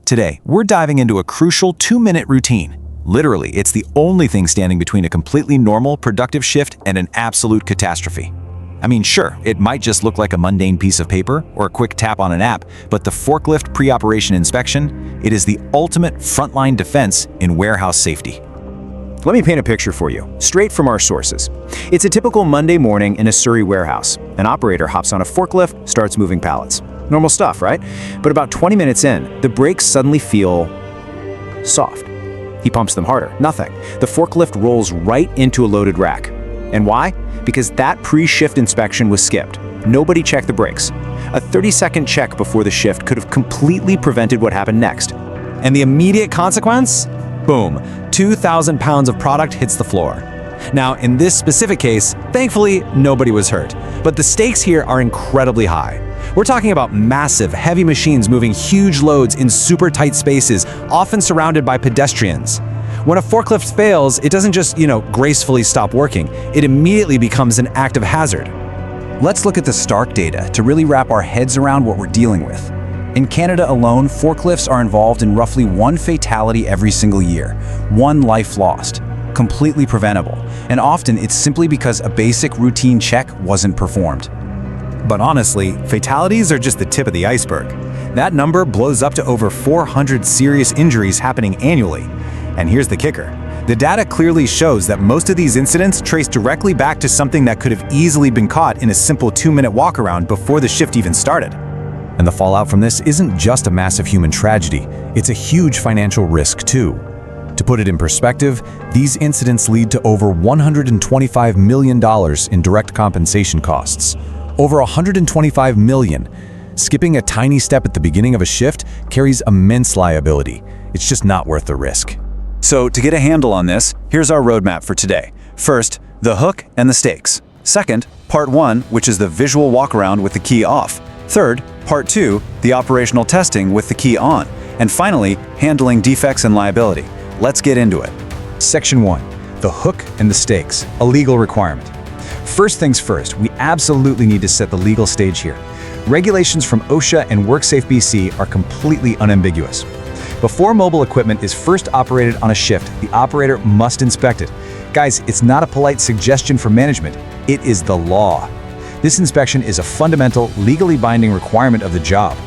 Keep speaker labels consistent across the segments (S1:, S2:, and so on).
S1: Today, we're diving into a crucial 2-minute routine. Literally, it's the only thing standing between a completely normal, productive shift and an absolute catastrophe. I mean, sure, it might just look like a mundane piece of paper or a quick tap on an app, but the Forklift Pre-Operation Inspection, it is the ultimate frontline defense in warehouse safety.
S2: Let me paint a picture for you, straight from our sources. It's a typical Monday morning in a Surrey warehouse. An operator hops on a forklift, starts moving pallets. Normal stuff, right? But about 20 minutes in, the brakes suddenly feel soft. He pumps them harder. Nothing. The forklift rolls right into a loaded rack. And why? Because that pre-shift inspection was skipped. Nobody checked the brakes. A 30-second check before the shift could have completely prevented what happened next.
S3: And the immediate consequence? Boom, 2,000 pounds of product hits the floor. Now, in this specific case, thankfully, nobody was hurt. But the stakes here are incredibly high. We're talking about massive, heavy machines moving huge loads in super tight spaces, often surrounded by pedestrians. When a forklift fails, it doesn't just, gracefully stop working. It immediately becomes an active hazard.
S4: Let's look at the stark data to really wrap our heads around what we're dealing with. In Canada alone, forklifts are involved in roughly 1 fatality every single year, 1 life lost, completely preventable, and often it's simply because a basic routine check wasn't performed.
S1: But honestly, fatalities are just the tip of the iceberg. That number blows up to over 400 serious injuries happening annually. And here's the kicker. The data clearly shows that most of these incidents trace directly back to something that could have easily been caught in a simple 2-minute walkaround before the shift even started. And the fallout from this isn't just a massive human tragedy, it's a huge financial risk too. To put it in perspective, these incidents lead to over $125 million in direct compensation costs. Over $125 million. Skipping a tiny step at the beginning of a shift carries immense liability. It's just not worth the risk.
S4: So to get a handle on this, here's our roadmap for today. First, the hook and the stakes. Second, part 1, which is the visual walkaround with the key off. Third, part 2, the operational testing with the key on. And finally, handling defects and liability. Let's get into it.
S1: Section 1. The hook and the stakes, a legal requirement. First things first, we absolutely need to set the legal stage here. Regulations from OSHA and WorkSafeBC are completely unambiguous. Before mobile equipment is first operated on a shift, the operator must inspect it. Guys, it's not a polite suggestion for management, it is the law. This inspection is a fundamental, legally binding requirement of the job.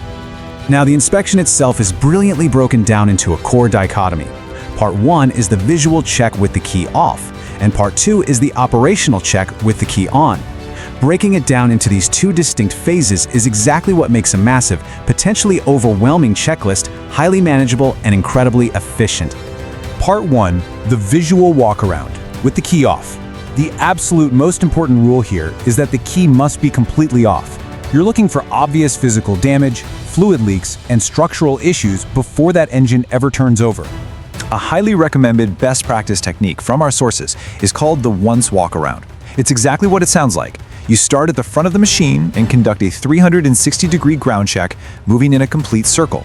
S1: Now, the inspection itself is brilliantly broken down into a core dichotomy. Part 1 is the visual check with the key off, and Part 2 is the operational check with the key on. Breaking it down into these 2 distinct phases is exactly what makes a massive, potentially overwhelming checklist highly manageable and incredibly efficient. Part 1, the visual walkaround with the key off. The absolute most important rule here is that the key must be completely off. You're looking for obvious physical damage, fluid leaks, and structural issues before that engine ever turns over. A highly recommended best practice technique from our sources is called the once walkaround. It's exactly what it sounds like. You start at the front of the machine and conduct a 360-degree ground check, moving in a complete circle.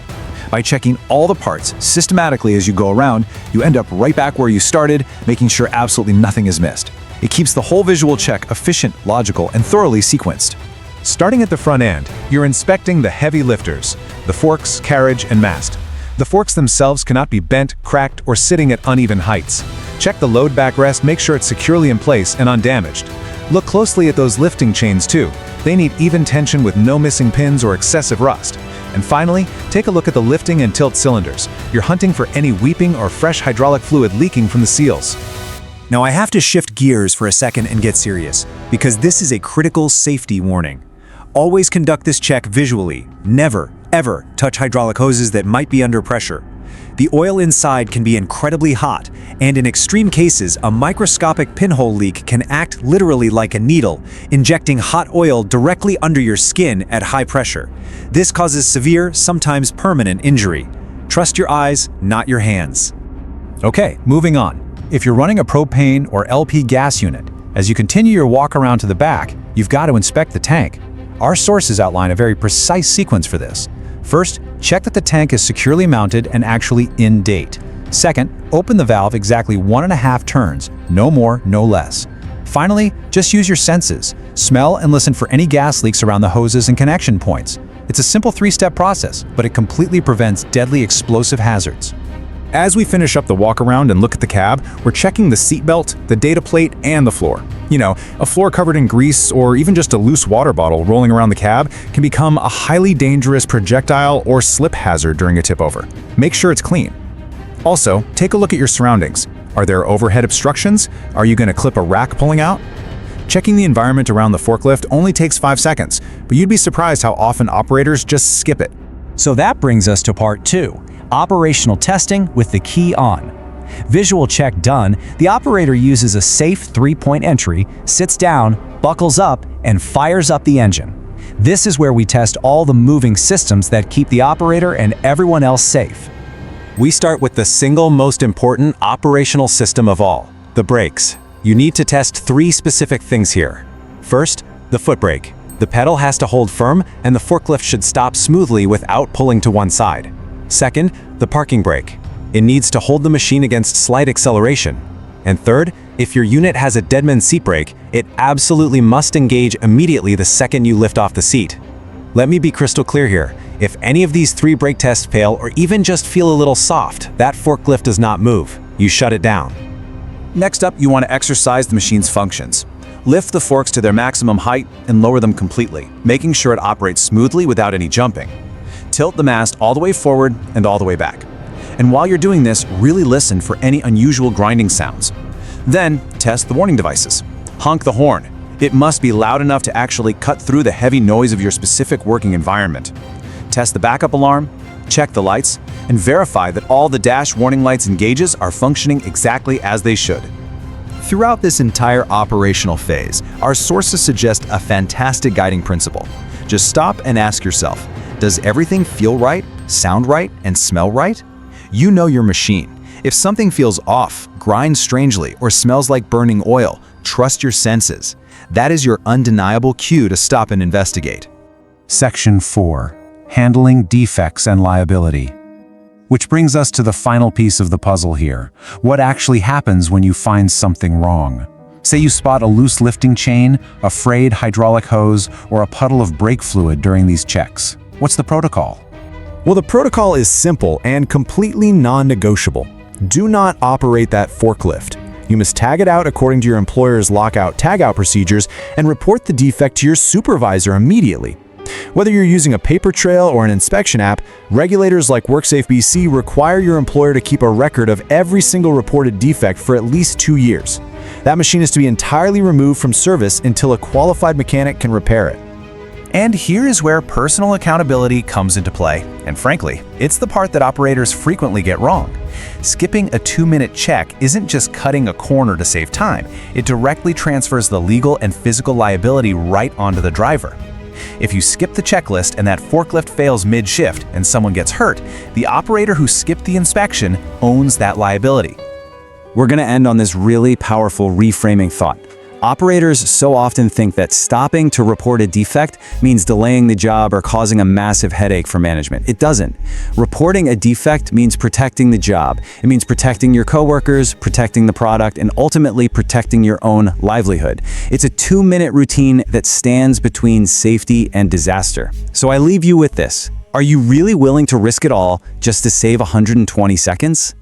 S1: By checking all the parts systematically as you go around, you end up right back where you started, making sure absolutely nothing is missed. It keeps the whole visual check efficient, logical, and thoroughly sequenced. Starting at the front end, you're inspecting the heavy lifters, the forks, carriage, and mast. The forks themselves cannot be bent, cracked, or sitting at uneven heights. Check the load backrest, make sure it's securely in place and undamaged. Look closely at those lifting chains too. They need even tension with no missing pins or excessive rust. And finally, take a look at the lifting and tilt cylinders. You're hunting for any weeping or fresh hydraulic fluid leaking from the seals. Now I have to shift gears for a second and get serious, because this is a critical safety warning. Always conduct this check visually. Never, ever touch hydraulic hoses that might be under pressure. The oil inside can be incredibly hot, and in extreme cases, a microscopic pinhole leak can act literally like a needle, injecting hot oil directly under your skin at high pressure. This causes severe, sometimes permanent injury. Trust your eyes, not your hands. Okay, moving on. If you're running a propane or LP gas unit, as you continue your walk around to the back, you've got to inspect the tank. Our sources outline a very precise sequence for this. First, check that the tank is securely mounted and actually in date. Second, open the valve exactly 1.5 turns, no more, no less. Finally, just use your senses. Smell and listen for any gas leaks around the hoses and connection points. It's a simple 3-step process, but it completely prevents deadly explosive hazards. As we finish up the walk-around and look at the cab, we're checking the seatbelt, the data plate, and the floor. You know, a floor covered in grease or even just a loose water bottle rolling around the cab can become a highly dangerous projectile or slip hazard during a tip-over. Make sure it's clean. Also, take a look at your surroundings. Are there overhead obstructions? Are you going to clip a rack pulling out? Checking the environment around the forklift only takes 5 seconds, but you'd be surprised how often operators just skip it.
S3: So that brings us to part 2, operational testing with the key on. Visual check done, the operator uses a safe 3-point entry, sits down, buckles up, and fires up the engine. This is where we test all the moving systems that keep the operator and everyone else safe.
S1: We start with the single most important operational system of all, the brakes. You need to test 3 specific things here. First, the foot brake. The pedal has to hold firm and the forklift should stop smoothly without pulling to one side. Second, the parking brake. It needs to hold the machine against slight acceleration. And third, if your unit has a deadman seat brake, it absolutely must engage immediately the second you lift off the seat. Let me be crystal clear here. If any of these 3 brake tests fail or even just feel a little soft, that forklift does not move. You shut it down. Next up, you want to exercise the machine's functions. Lift the forks to their maximum height and lower them completely, making sure it operates smoothly without any jumping. Tilt the mast all the way forward and all the way back. And while you're doing this, really listen for any unusual grinding sounds. Then, test the warning devices. Honk the horn. It must be loud enough to actually cut through the heavy noise of your specific working environment. Test the backup alarm, check the lights, and verify that all the dash warning lights and gauges are functioning exactly as they should.
S5: Throughout this entire operational phase, our sources suggest a fantastic guiding principle. Just stop and ask yourself, does everything feel right, sound right, and smell right? You know your machine. If something feels off, grinds strangely, or smells like burning oil, trust your senses. That is your undeniable cue to stop and investigate.
S1: Section 4. Handling defects and liability. Which brings us to the final piece of the puzzle here. What actually happens when you find something wrong? Say you spot a loose lifting chain, a frayed hydraulic hose, or a puddle of brake fluid during these checks. What's the protocol?
S3: Well, the protocol is simple and completely non-negotiable. Do not operate that forklift. You must tag it out according to your employer's lockout-tagout procedures and report the defect to your supervisor immediately. Whether you're using a paper trail or an inspection app, regulators like WorkSafeBC require your employer to keep a record of every single reported defect for at least 2 years. That machine is to be entirely removed from service until a qualified mechanic can repair it.
S5: And here is where personal accountability comes into play. And frankly, it's the part that operators frequently get wrong. Skipping a 2-minute check isn't just cutting a corner to save time. It directly transfers the legal and physical liability right onto the driver. If you skip the checklist and that forklift fails mid-shift and someone gets hurt, the operator who skipped the inspection owns that liability.
S2: We're going to end on this really powerful reframing thought. Operators so often think that stopping to report a defect means delaying the job or causing a massive headache for management. It doesn't. Reporting a defect means protecting the job. It means protecting your coworkers, protecting the product, and ultimately protecting your own livelihood. It's a 2-minute routine that stands between safety and disaster. So I leave you with this. Are you really willing to risk it all just to save 120 seconds?